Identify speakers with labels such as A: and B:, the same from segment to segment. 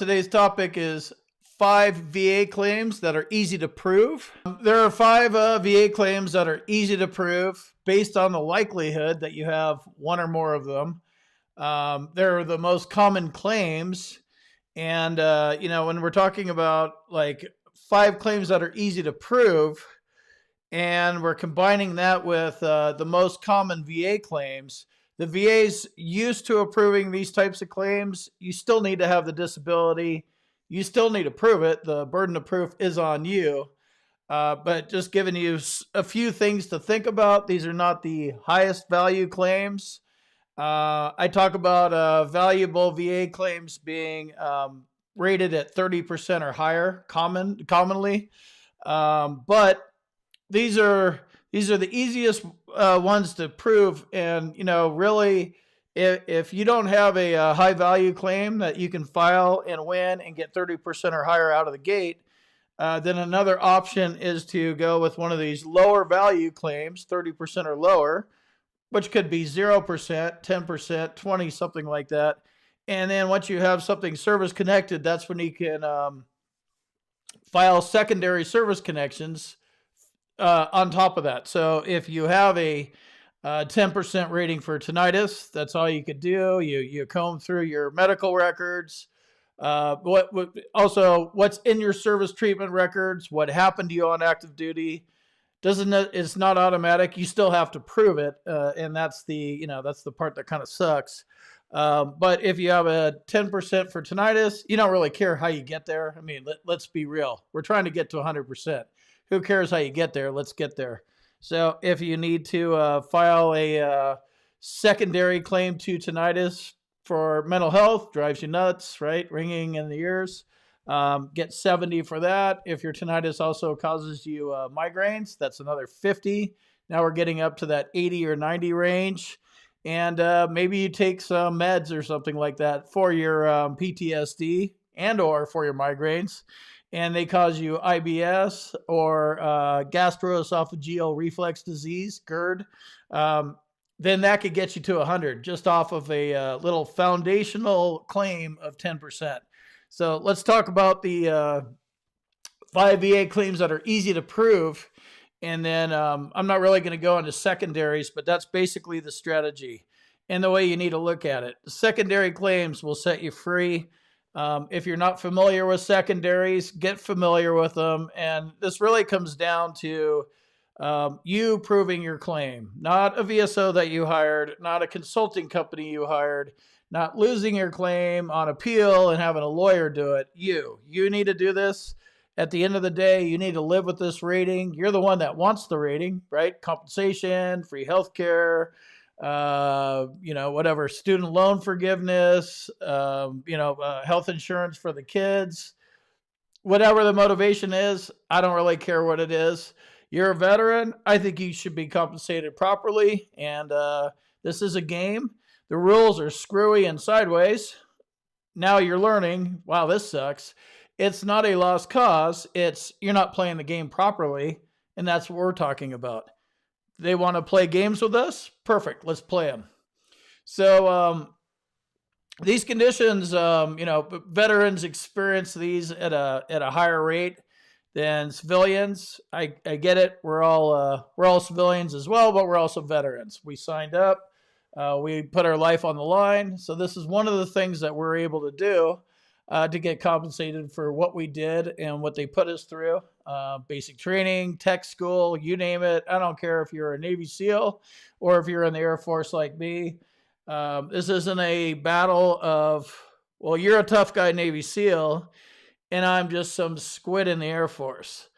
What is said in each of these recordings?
A: Today's topic is 5 VA claims that are easy to prove. There are 5 VA claims that are easy to prove based on the likelihood that you have one or more of them. They're the most common claims. And, when we're talking about like 5 claims that are easy to prove, and we're combining that with the most common VA claims, the VA's used to approving these types of claims. You still need to have the disability. You still need to prove it. The burden of proof is on you. But just giving you a few things to think about. These are not the highest value claims. I talk about valuable VA claims being rated at 30% or higher commonly. But these are the easiest ones to prove. And, really, if you don't have a high value claim that you can file and win and get 30% or higher out of the gate, then another option is to go with one of these lower value claims, 30% or lower, which could be 0%, 10%, 20, something like that. And then once you have something service connected, that's when you can file secondary service connections on top of that. So if you have a 10% rating for tinnitus, that's all you could do. You comb through your medical records. What's in your service treatment records? What happened to you on active duty? It's not automatic. You still have to prove it, and that's the part that kind of sucks. But if you have a 10% for tinnitus, you don't really care how you get there. I mean, let's be real. We're trying to get to 100%. Who cares how you get there? Let's get there. So if you need to file a secondary claim to tinnitus for mental health, drives you nuts, right? Ringing in the ears. Get 70 for that. If your tinnitus also causes you migraines, that's another 50. Now we're getting up to that 80 or 90 range. And maybe you take some meds or something like that for your PTSD and or for your migraines, and they cause you IBS or gastroesophageal reflux disease, GERD, then that could get you to 100 just off of a little foundational claim of 10%. So let's talk about the 5 VA claims that are easy to prove. And then I'm not really going to go into secondaries, but that's basically the strategy and the way you need to look at it. The secondary claims will set you free. If you're not familiar with secondaries, get familiar with them. And this really comes down to you proving your claim, not a VSO that you hired, not a consulting company you hired, not losing your claim on appeal and having a lawyer do it. You need to do this. At the end of the day, you need to live with this rating. You're the one that wants the rating, right? Compensation, free healthcare, whatever, student loan forgiveness, health insurance for the kids, whatever the motivation is. I don't really care what it is. You're a veteran. I think you should be compensated properly. And this is a game. The rules are screwy and sideways. Now you're learning, wow, this sucks. It's not a lost cause. It's you're not playing the game properly. And that's what we're talking about. They want to play games with us? Perfect. Let's play them. So these conditions, veterans experience these at a higher rate than civilians. I get it. We're all civilians as well, but we're also veterans. We signed up. We put our life on the line. So this is one of the things that we're able to do to get compensated for what we did and what they put us through. Basic training, tech school, you name it. I don't care if you're a Navy SEAL or if you're in the Air Force like me. This isn't a battle of, well, you're a tough guy Navy SEAL and I'm just some squid in the Air Force.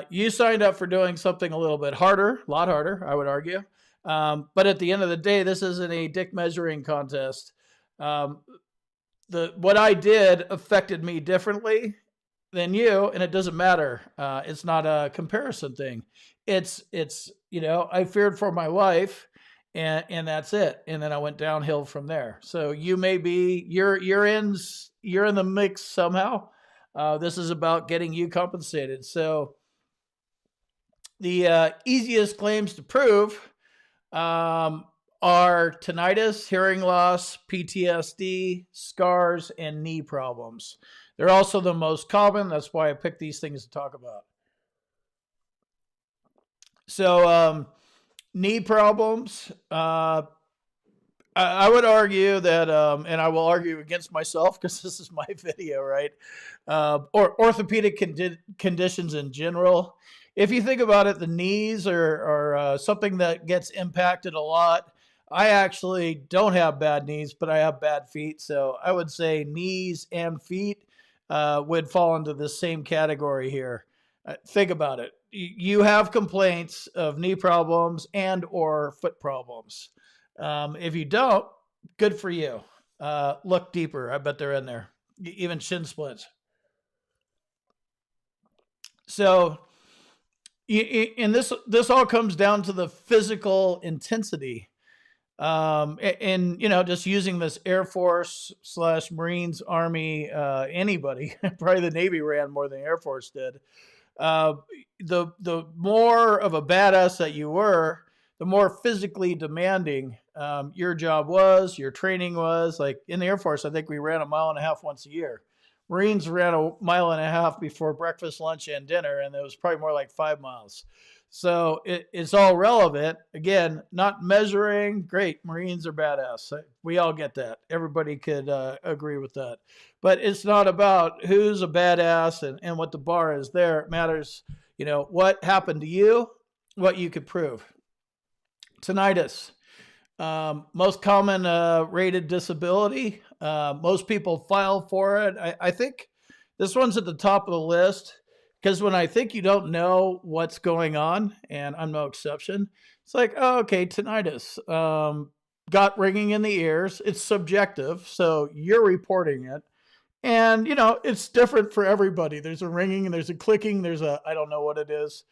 A: You signed up for doing something a little bit harder, a lot harder, I would argue. But at the end of the day, this isn't a dick measuring contest. What I did affected me differently than you, and it doesn't matter. It's not a comparison thing. It's I feared for my life, and that's it. And then I went downhill from there. So you may be you're in the mix somehow. This is about getting you compensated. So the easiest claims to prove are tinnitus, hearing loss, PTSD, scars, and knee problems. They're also the most common. That's why I picked these things to talk about. So, knee problems. I would argue that, and I will argue against myself because this is my video, right? Or orthopedic conditions in general. If you think about it, the knees are something that gets impacted a lot. I actually don't have bad knees, but I have bad feet. So I would say knees and feet would fall into the same category here. Think about it. You have complaints of knee problems and or foot problems. If you don't, good for you. Look deeper. I bet they're in there. Even shin splints. So, and this all comes down to the physical intensity. And just using this Air Force / Marines, Army, anybody, probably the Navy ran more than the Air Force did. Uh, the more of a badass that you were, the more physically demanding your job was, your training was. Like in the Air Force, I think we ran 1.5 miles once a year. Marines ran 1.5 miles before breakfast, lunch, and dinner, and it was probably more like 5 miles. So it's all relevant. Again, not measuring. Great, Marines are badass. We all get that. Everybody could agree with that. But it's not about who's a badass and what the bar is there. It matters, what happened to you, what you could prove. Tinnitus. Most common rated disability. Most people file for it. I think this one's at the top of the list because when I think you don't know what's going on, and I'm no exception, it's like, oh, okay, tinnitus. Got ringing in the ears. It's subjective, so you're reporting it. And, it's different for everybody. There's a ringing and there's a clicking. There's I don't know what it is.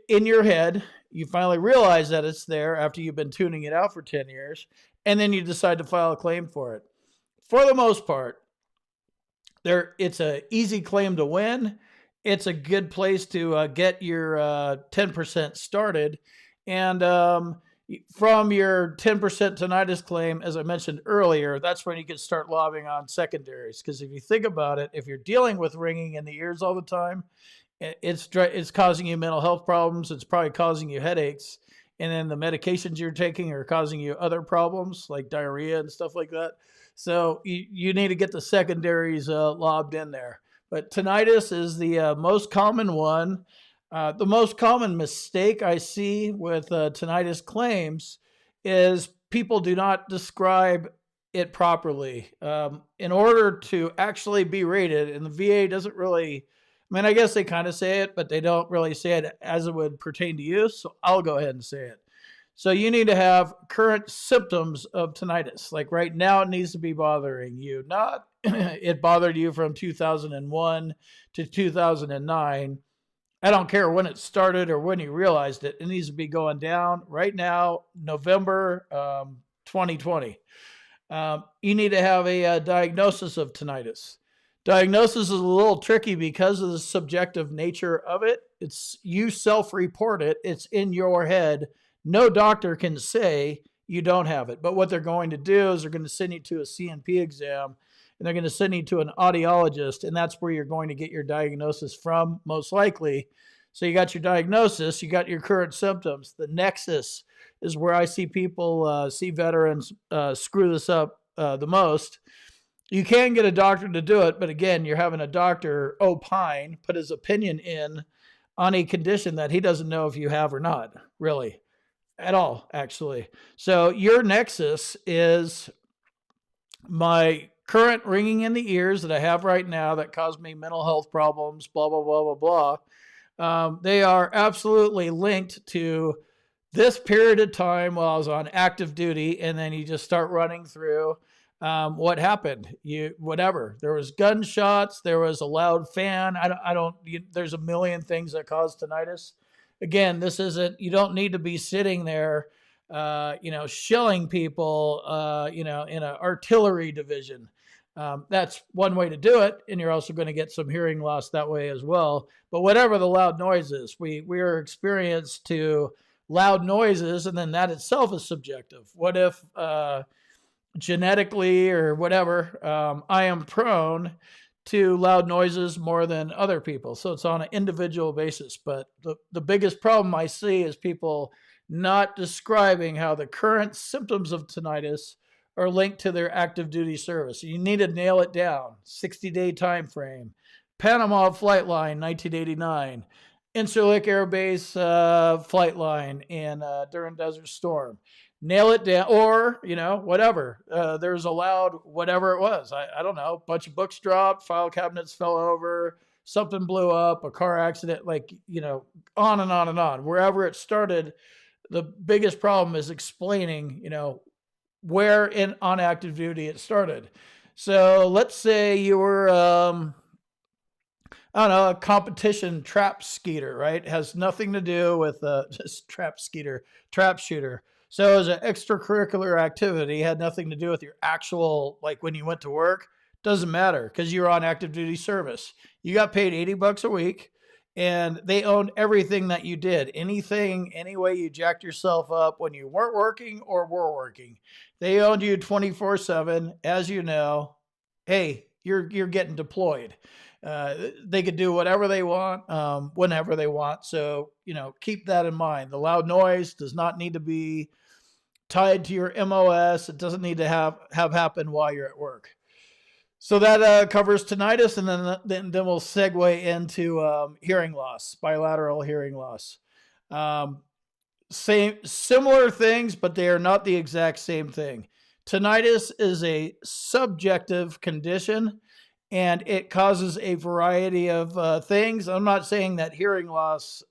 A: In your head, you finally realize that it's there after you've been tuning it out for 10 years, and then you decide to file a claim for it. For the most part, it's an easy claim to win. It's a good place to get your 10% started. And from your 10% tinnitus claim, as I mentioned earlier, that's when you can start lobbing on secondaries. Because if you think about it, if you're dealing with ringing in the ears all the time, it's causing you mental health problems. It's probably causing you headaches. And then the medications you're taking are causing you other problems like diarrhea and stuff like that. So you need to get the secondaries lobbed in there. But tinnitus is the most common one. The most common mistake I see with tinnitus claims is people do not describe it properly. In order to actually be rated, and the VA doesn't really, I guess they kind of say it, but they don't really say it as it would pertain to you. So I'll go ahead and say it. So you need to have current symptoms of tinnitus. Like right now, it needs to be bothering you. Not it bothered you from 2001 to 2009. I don't care when it started or when you realized it. It needs to be going down right now, November 2020. You need to have a diagnosis of tinnitus. Diagnosis is a little tricky because of the subjective nature of it. It's you self-report it. It's in your head. No doctor can say you don't have it. But what they're going to do is they're going to send you to a CNP exam, and they're going to send you to an audiologist, and that's where you're going to get your diagnosis from, most likely. So you got your diagnosis, you got your current symptoms. The nexus is where I see people, see veterans screw this up the most. You can get a doctor to do it, but again, you're having a doctor opine, put his opinion in on a condition that he doesn't know if you have or not, really, at all, actually. So your nexus is my current ringing in the ears that I have right now that cause me mental health problems, blah, blah, blah, blah, blah. They are absolutely linked to this period of time while I was on active duty, and then you just start running through what happened. Whatever. There was gunshots. There was a loud fan. There's a million things that cause tinnitus. Again, this isn't. You don't need to be sitting there, shelling people, in an artillery division. That's one way to do it, and you're also going to get some hearing loss that way as well. But whatever the loud noise is, we are experienced to loud noises, and then that itself is subjective. What if genetically or whatever, I am prone to loud noises more than other people? So it's on an individual basis. But the biggest problem I see is people not describing how the current symptoms of tinnitus are linked to their active duty service. You need to nail it down. 60-day time frame. Panama flight line, 1989. Incirlik Air Base flight line during Desert Storm. Nail it down, or whatever. There's a loud whatever it was. I don't know. A bunch of books dropped, file cabinets fell over, something blew up, a car accident, on and on and on. Wherever it started, the biggest problem is explaining, where on active duty it started. So let's say you were, I don't know, a competition trap skeeter, right? It has nothing to do with just trap shooter. So as an extracurricular activity, had nothing to do with your actual, like when you went to work. Doesn't matter because you're on active duty service. You got paid $80 a week, and they owned everything that you did. Anything, any way you jacked yourself up when you weren't working or were working. They owned you 24/7. As you know, hey, you're getting deployed. They could do whatever they want, whenever they want. So, keep that in mind. The loud noise does not need to be tied to your MOS. It doesn't need to have happen while you're at work. So that covers tinnitus, and then we'll segue into hearing loss, bilateral hearing loss. Similar things, but they are not the exact same thing. Tinnitus is a subjective condition, and it causes a variety of things. I'm not saying that hearing loss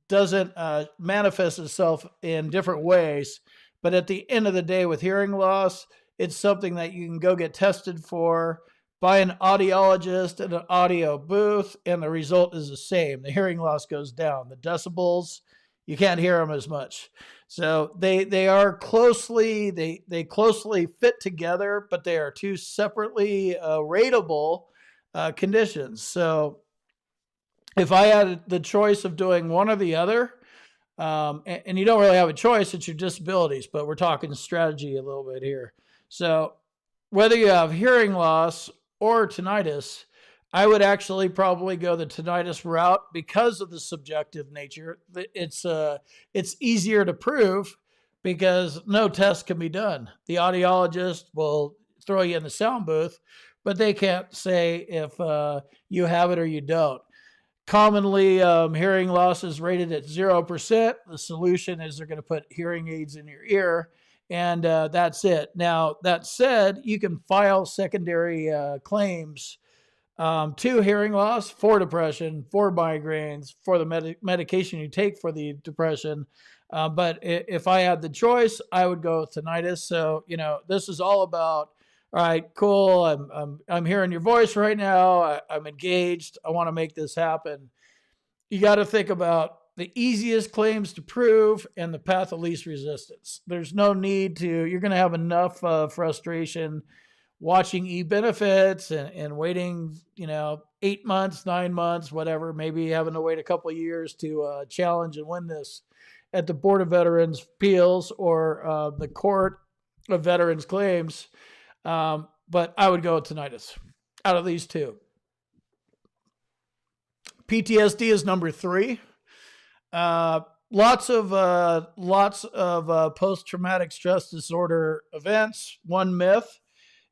A: doesn't manifest itself in different ways, but at the end of the day, with hearing loss, it's something that you can go get tested for by an audiologist in an audio booth, and the result is the same. The hearing loss goes down. The decibels, you can't hear them as much. So they are closely, they closely fit together, but they are two separately rateable conditions. So if I had the choice of doing one or the other, and you don't really have a choice, it's your disabilities, but we're talking strategy a little bit here. So whether you have hearing loss or tinnitus, I would actually probably go the tinnitus route because of the subjective nature. It's easier to prove because no test can be done. The audiologist will throw you in the sound booth, but they can't say if you have it or you don't. Commonly, hearing loss is rated at 0%. The solution is they're going to put hearing aids in your ear, and that's it. Now, that said, you can file secondary claims to hearing loss for depression, for migraines, for the medication you take for the depression. But if I had the choice, I would go with tinnitus. So, this is all about, all right, cool. I'm hearing your voice right now. I'm engaged. I want to make this happen. You got to think about the easiest claims to prove and the path of least resistance. There's no need to, you're going to have enough frustration watching e-benefits and waiting, 8 months, 9 months, whatever, maybe having to wait a couple of years to challenge and win this at the Board of Veterans Appeals or the Court of Veterans Claims. But I would go with tinnitus out of these two. PTSD is number 3. Lots of post-traumatic stress disorder events. One myth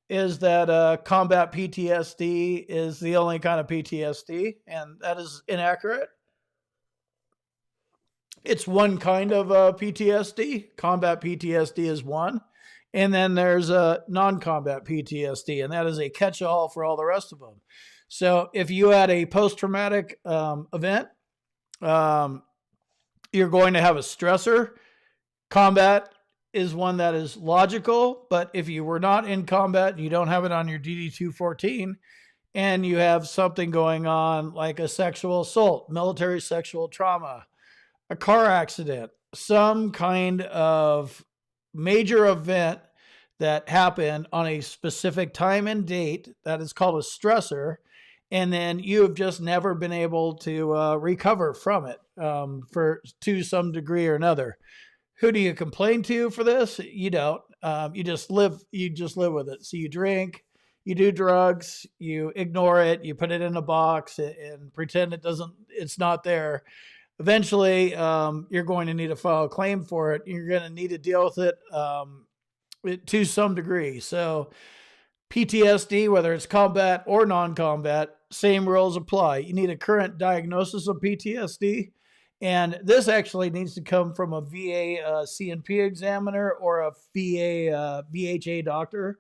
A: is that combat PTSD is the only kind of PTSD, and that is inaccurate. It's one kind of PTSD. Combat PTSD is one. And then there's a non-combat PTSD, and that is a catch-all for all the rest of them. So if you had a post-traumatic event, you're going to have a stressor. Combat is one that is logical, but if you were not in combat, you don't have it on your DD-214, and you have something going on like a sexual assault, military sexual trauma, a car accident, some kind of major event that happened on a specific time and date, that is called a stressor, and then you have just never been able to recover from it to some degree or another. Who do you complain to for this? You don't. You just live. You just live with it. So you drink, you do drugs, you ignore it, you put it in a box and pretend it doesn't. It's not there. Eventually, you're going to need to file a claim for it. You're going to need to deal with it to some degree. So PTSD, whether it's combat or non-combat, same rules apply. You need a current diagnosis of PTSD, and this actually needs to come from a VA CNP examiner or a VA VHA doctor.